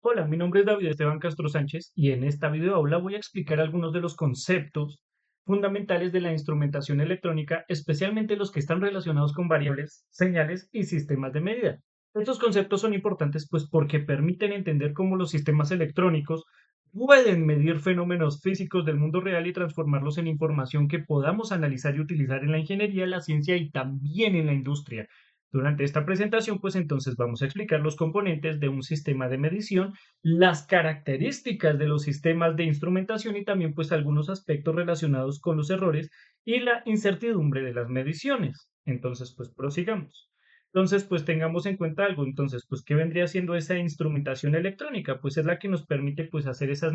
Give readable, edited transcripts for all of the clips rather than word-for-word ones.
Hola, mi nombre es David Esteban Castro Sánchez y en esta videoaula voy a explicar algunos de los conceptos fundamentales de la instrumentación electrónica, especialmente los que están relacionados con variables, señales y sistemas de medida. Estos conceptos son importantes pues porque permiten entender cómo los sistemas electrónicos pueden medir fenómenos físicos del mundo real y transformarlos en información que podamos analizar y utilizar en la ingeniería, la ciencia y también en la industria. Durante esta presentación, pues entonces vamos a explicar los componentes de un sistema de medición, las características de los sistemas de instrumentación y también pues algunos aspectos relacionados con los errores y la incertidumbre de las mediciones. Entonces, pues prosigamos. Entonces, pues tengamos en cuenta algo. Entonces, pues, ¿qué vendría siendo esa instrumentación electrónica? Pues es la que nos permite pues hacer esas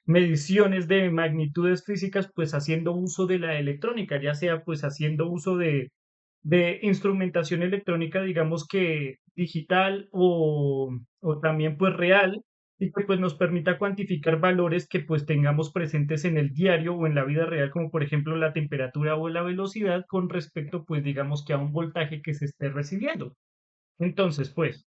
mediciones de magnitudes físicas, pues haciendo uso de la electrónica, ya sea pues haciendo uso de instrumentación electrónica, digamos que digital o también pues real, y que pues nos permita cuantificar valores que pues tengamos presentes en el diario o en la vida real, como por ejemplo la temperatura o la velocidad con respecto pues digamos que a un voltaje que se esté recibiendo. Entonces pues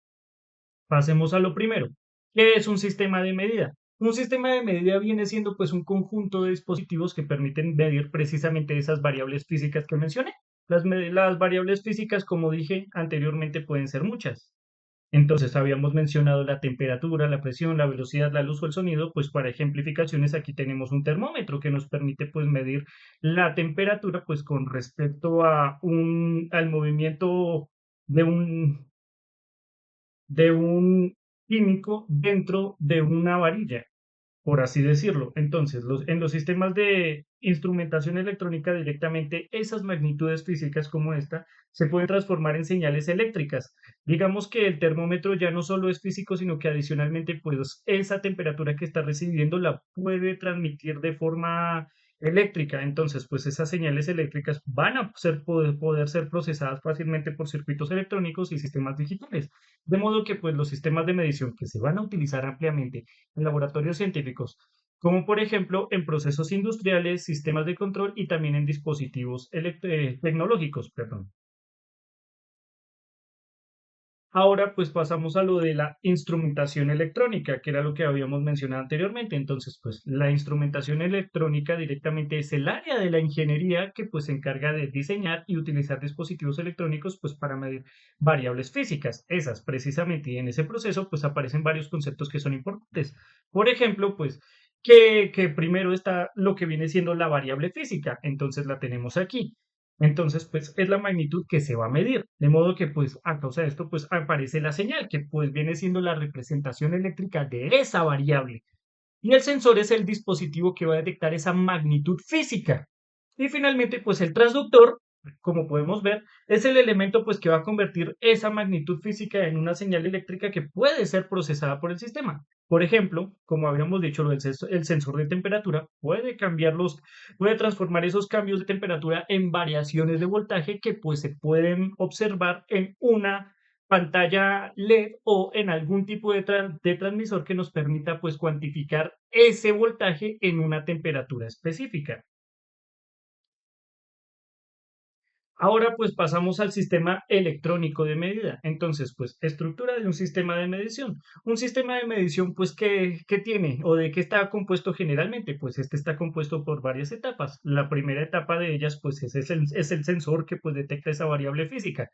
pasemos a lo primero. ¿Qué es un sistema de medida? Un sistema de medida viene siendo pues un conjunto de dispositivos que permiten medir precisamente esas variables físicas que mencioné. Las variables físicas, como dije anteriormente, pueden ser muchas. Entonces, habíamos mencionado la temperatura, la presión, la velocidad, la luz o el sonido, pues para ejemplificaciones aquí tenemos un termómetro que nos permite pues medir la temperatura pues con respecto al movimiento de un químico dentro de una varilla, por así decirlo. Entonces, en los sistemas de instrumentación electrónica directamente, esas magnitudes físicas como esta se pueden transformar en señales eléctricas. Digamos que el termómetro ya no solo es físico, sino que adicionalmente, pues esa temperatura que está recibiendo la puede transmitir de forma eléctrica. Entonces, pues esas señales eléctricas van a poder ser procesadas fácilmente por circuitos electrónicos y sistemas digitales. De modo que, pues los sistemas de medición que se van a utilizar ampliamente en laboratorios científicos, como por ejemplo en procesos industriales, sistemas de control y también en dispositivos tecnológicos, perdón. Ahora pues pasamos a lo de la instrumentación electrónica, que era lo que habíamos mencionado anteriormente. Entonces, pues la instrumentación electrónica directamente es el área de la ingeniería que pues se encarga de diseñar y utilizar dispositivos electrónicos pues para medir variables físicas. Esas precisamente, y en ese proceso pues aparecen varios conceptos que son importantes. Por ejemplo, pues que primero está lo que viene siendo la variable física. Entonces la tenemos aquí. Entonces, pues es la magnitud que se va a medir. De modo que, pues, a causa de esto, pues aparece la señal, que pues viene siendo la representación eléctrica de esa variable. Y el sensor es el dispositivo que va a detectar esa magnitud física. Y finalmente, pues el transductor, como podemos ver, es el elemento pues que va a convertir esa magnitud física en una señal eléctrica que puede ser procesada por el sistema. Por ejemplo, como habíamos dicho, el sensor de temperatura puede transformar esos cambios de temperatura en variaciones de voltaje que pues se pueden observar en una pantalla LED o en algún tipo de transmisor que nos permita pues cuantificar ese voltaje en una temperatura específica. Ahora pues pasamos al sistema electrónico de medida. Entonces, pues estructura de un sistema de medición. Un sistema de medición pues ¿qué tiene o de qué está compuesto generalmente? Pues este está compuesto por varias etapas. La primera etapa de ellas pues es el sensor que pues detecta esa variable física.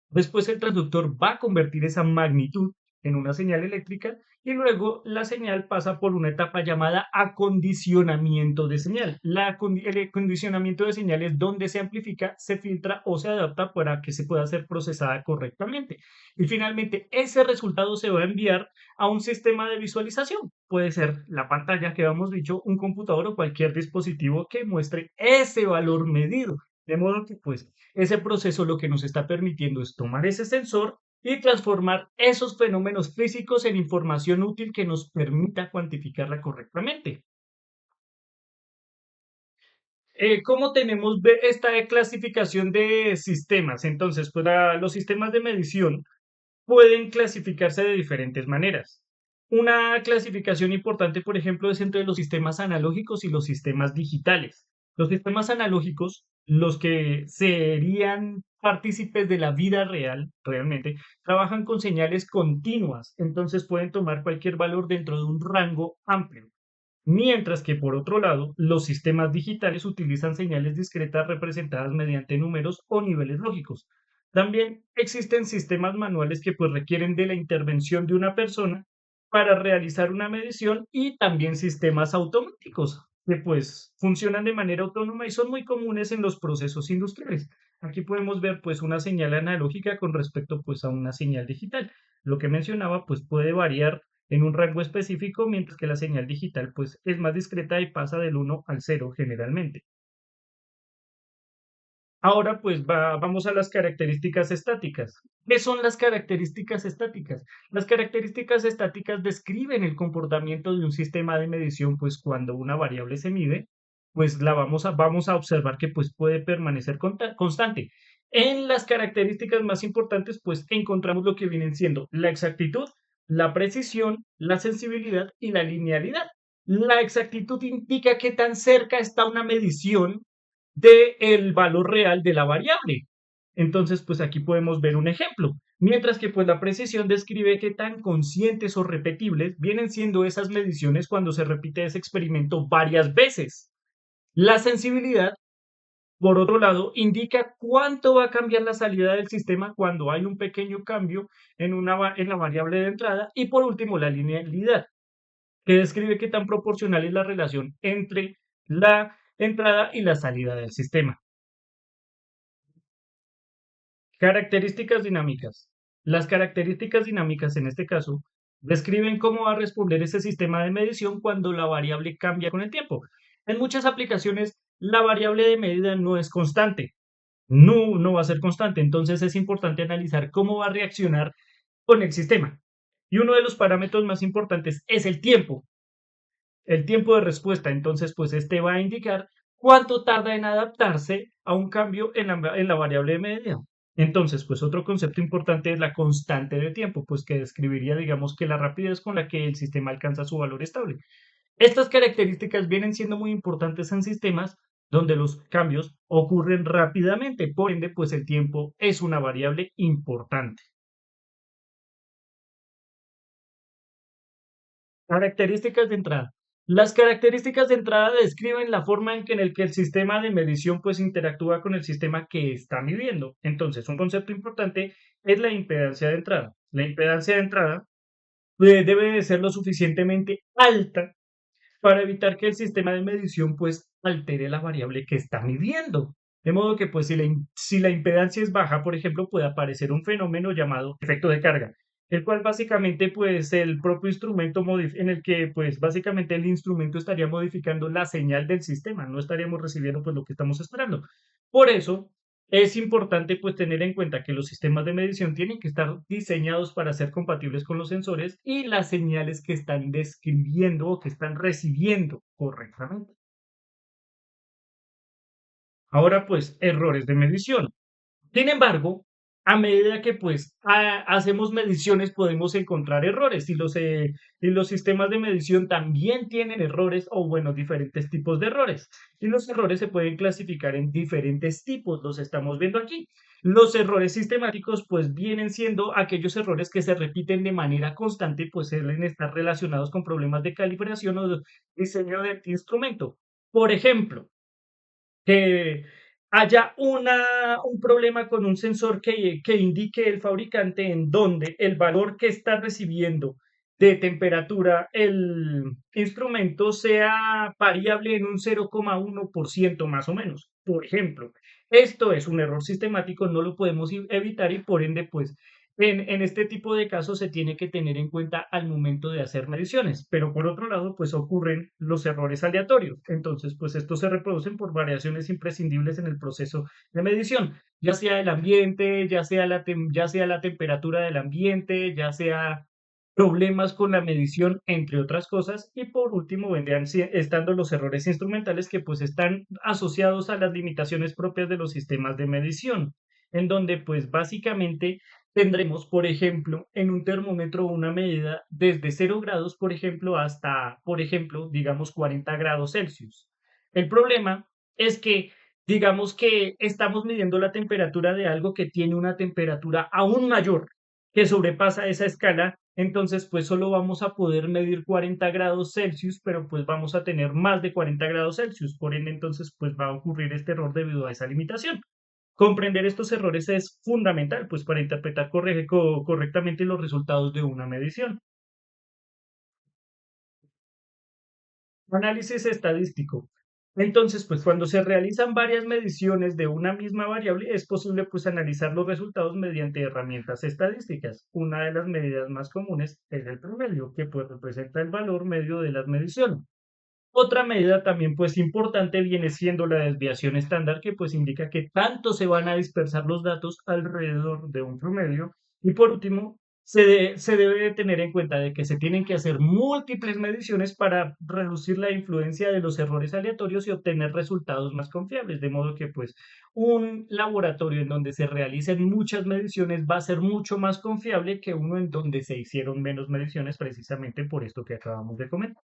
Después el transductor va a convertir esa magnitud en una señal eléctrica y luego la señal pasa por una etapa llamada acondicionamiento de señal. El acondicionamiento de señal es donde se amplifica, se filtra o se adapta para que se pueda ser procesada correctamente. Y finalmente ese resultado se va a enviar a un sistema de visualización. Puede ser la pantalla que habíamos dicho, un computador o cualquier dispositivo que muestre ese valor medido. De modo que pues ese proceso lo que nos está permitiendo es tomar ese sensor y transformar esos fenómenos físicos en información útil que nos permita cuantificarla correctamente. ¿Cómo tenemos esta clasificación de sistemas? Entonces, pues los sistemas de medición pueden clasificarse de diferentes maneras. Una clasificación importante, por ejemplo, es entre los sistemas analógicos y los sistemas digitales. Los sistemas analógicos los que serían partícipes de la vida real, realmente, trabajan con señales continuas, entonces pueden tomar cualquier valor dentro de un rango amplio. Mientras que, por otro lado, los sistemas digitales utilizan señales discretas representadas mediante números o niveles lógicos. También existen sistemas manuales que pues requieren de la intervención de una persona para realizar una medición y también sistemas automáticos que pues funcionan de manera autónoma y son muy comunes en los procesos industriales. Aquí podemos ver pues una señal analógica con respecto pues a una señal digital. Lo que mencionaba pues puede variar en un rango específico, mientras que la señal digital pues es más discreta y pasa del 1 al 0 generalmente. Ahora pues vamos a las características estáticas. ¿Qué son las características estáticas? Las características estáticas describen el comportamiento de un sistema de medición, pues cuando una variable se mide, pues vamos a observar que pues puede permanecer constante. En las características más importantes, pues encontramos lo que vienen siendo la exactitud, la precisión, la sensibilidad y la linealidad. La exactitud indica qué tan cerca está una medición del valor real de la variable. Entonces, pues aquí podemos ver un ejemplo. Mientras que pues la precisión describe qué tan conscientes o repetibles vienen siendo esas mediciones cuando se repite ese experimento varias veces. La sensibilidad, por otro lado, indica cuánto va a cambiar la salida del sistema cuando hay un pequeño cambio en la variable de entrada. Y por último, la linealidad, que describe qué tan proporcional es la relación entre la entrada y la salida del sistema. Características dinámicas. Las características dinámicas, en este caso, describen cómo va a responder ese sistema de medición cuando la variable cambia con el tiempo. En muchas aplicaciones, la variable de medida no es constante, no va a ser constante, entonces es importante analizar cómo va a reaccionar con el sistema. Y uno de los parámetros más importantes es el tiempo de respuesta. Entonces, pues este va a indicar cuánto tarda en adaptarse a un cambio en la variable de medida. Entonces, pues otro concepto importante es la constante de tiempo, pues que describiría, digamos, que la rapidez con la que el sistema alcanza su valor estable. Estas características vienen siendo muy importantes en sistemas donde los cambios ocurren rápidamente, por ende, pues el tiempo es una variable importante. Características de entrada. Las características de entrada describen la forma en que el sistema de medición pues interactúa con el sistema que está midiendo. Entonces, un concepto importante es la impedancia de entrada. La impedancia de entrada debe de ser lo suficientemente alta para evitar que el sistema de medición pues altere la variable que está midiendo. De modo que pues si la impedancia es baja, por ejemplo, puede aparecer un fenómeno llamado efecto de carga, el cual básicamente pues el propio instrumento en el que pues básicamente el instrumento estaría modificando la señal del sistema, no estaríamos recibiendo pues lo que estamos esperando. Por eso es importante pues tener en cuenta que los sistemas de medición tienen que estar diseñados para ser compatibles con los sensores y las señales que están describiendo o que están recibiendo correctamente. Ahora pues errores de medición. Sin embargo, a medida que pues hacemos mediciones podemos encontrar errores y los sistemas de medición también tienen errores o bueno, diferentes tipos de errores. Y los errores se pueden clasificar en diferentes tipos, los estamos viendo aquí. Los errores sistemáticos pues vienen siendo aquellos errores que se repiten de manera constante, pues suelen estar relacionados con problemas de calibración o de diseño del instrumento. Por ejemplo, que haya un problema con un sensor que indique el fabricante en donde el valor que está recibiendo de temperatura el instrumento sea variable en un 0,1% más o menos. Por ejemplo, esto es un error sistemático, no lo podemos evitar y por ende, pues en este tipo de casos se tiene que tener en cuenta al momento de hacer mediciones, pero por otro lado, pues ocurren los errores aleatorios. Entonces, pues estos se reproducen por variaciones imprescindibles en el proceso de medición, ya sea el ambiente, ya sea la temperatura del ambiente, ya sea problemas con la medición, entre otras cosas. Y por último, vendrían estando los errores instrumentales que pues están asociados a las limitaciones propias de los sistemas de medición, en donde pues básicamente tendremos, por ejemplo, en un termómetro una medida desde 0 grados, por ejemplo, hasta, por ejemplo, digamos 40 grados Celsius. El problema es que Digamos que estamos midiendo la temperatura de algo que tiene una temperatura aún mayor, que sobrepasa esa escala, entonces pues solo vamos a poder medir 40 grados Celsius, pero pues vamos a tener más de 40 grados Celsius, por ende entonces pues va a ocurrir este error debido a esa limitación. Comprender estos errores es fundamental pues para interpretar correctamente los resultados de una medición. Análisis estadístico. Entonces, pues cuando se realizan varias mediciones de una misma variable, es posible pues analizar los resultados mediante herramientas estadísticas. Una de las medidas más comunes es el promedio, que pues representa el valor medio de las mediciones. Otra medida también pues importante viene siendo la desviación estándar, que pues indica que tanto se van a dispersar los datos alrededor de un promedio. Y por último, se debe de tener en cuenta de que se tienen que hacer múltiples mediciones para reducir la influencia de los errores aleatorios y obtener resultados más confiables. De modo que pues un laboratorio en donde se realicen muchas mediciones va a ser mucho más confiable que uno en donde se hicieron menos mediciones precisamente por esto que acabamos de comentar.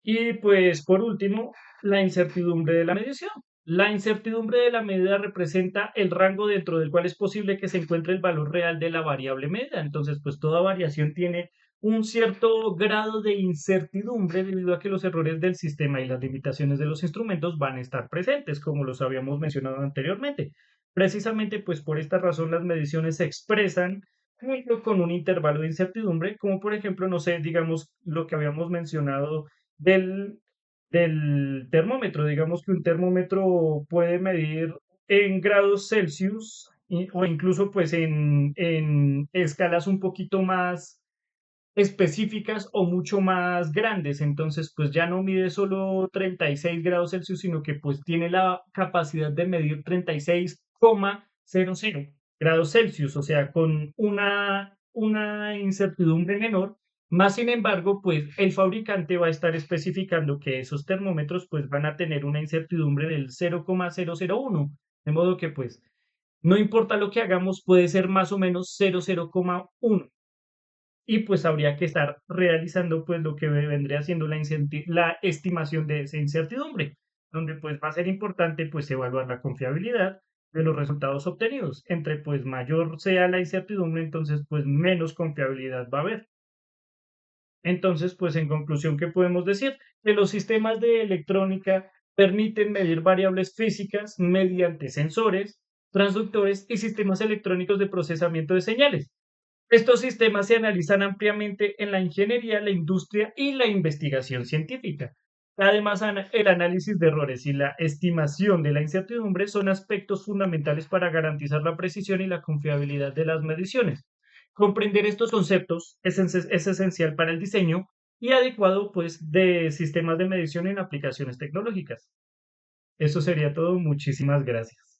Y pues por último, la incertidumbre de la medición. La incertidumbre de la medida representa el rango dentro del cual es posible que se encuentre el valor real de la variable medida. Entonces, pues toda variación tiene un cierto grado de incertidumbre debido a que los errores del sistema y las limitaciones de los instrumentos van a estar presentes, como los habíamos mencionado anteriormente. Precisamente, pues por esta razón las mediciones se expresan junto con un intervalo de incertidumbre, como por ejemplo, no sé, digamos lo que habíamos mencionado del, del termómetro. Digamos que un termómetro puede medir en grados Celsius o incluso pues en escalas un poquito más específicas o mucho más grandes. Entonces, pues ya no mide solo 36 grados Celsius, sino que pues tiene la capacidad de medir 36,00 grados Celsius, o sea, con una incertidumbre menor. Más sin embargo, pues el fabricante va a estar especificando que esos termómetros pues van a tener una incertidumbre del 0,001, de modo que pues no importa lo que hagamos, puede ser más o menos 0,1 y pues habría que estar realizando pues lo que vendría siendo la estimación de esa incertidumbre, donde pues va a ser importante pues evaluar la confiabilidad de los resultados obtenidos. Entre pues mayor sea la incertidumbre, entonces pues menos confiabilidad va a haber. Entonces, pues en conclusión, ¿qué podemos decir? Que los sistemas de electrónica permiten medir variables físicas mediante sensores, transductores y sistemas electrónicos de procesamiento de señales. Estos sistemas se analizan ampliamente en la ingeniería, la industria y la investigación científica. Además, el análisis de errores y la estimación de la incertidumbre son aspectos fundamentales para garantizar la precisión y la confiabilidad de las mediciones. Comprender estos conceptos es esencial para el diseño y adecuado pues, de sistemas de medición en aplicaciones tecnológicas. Eso sería todo. Muchísimas gracias.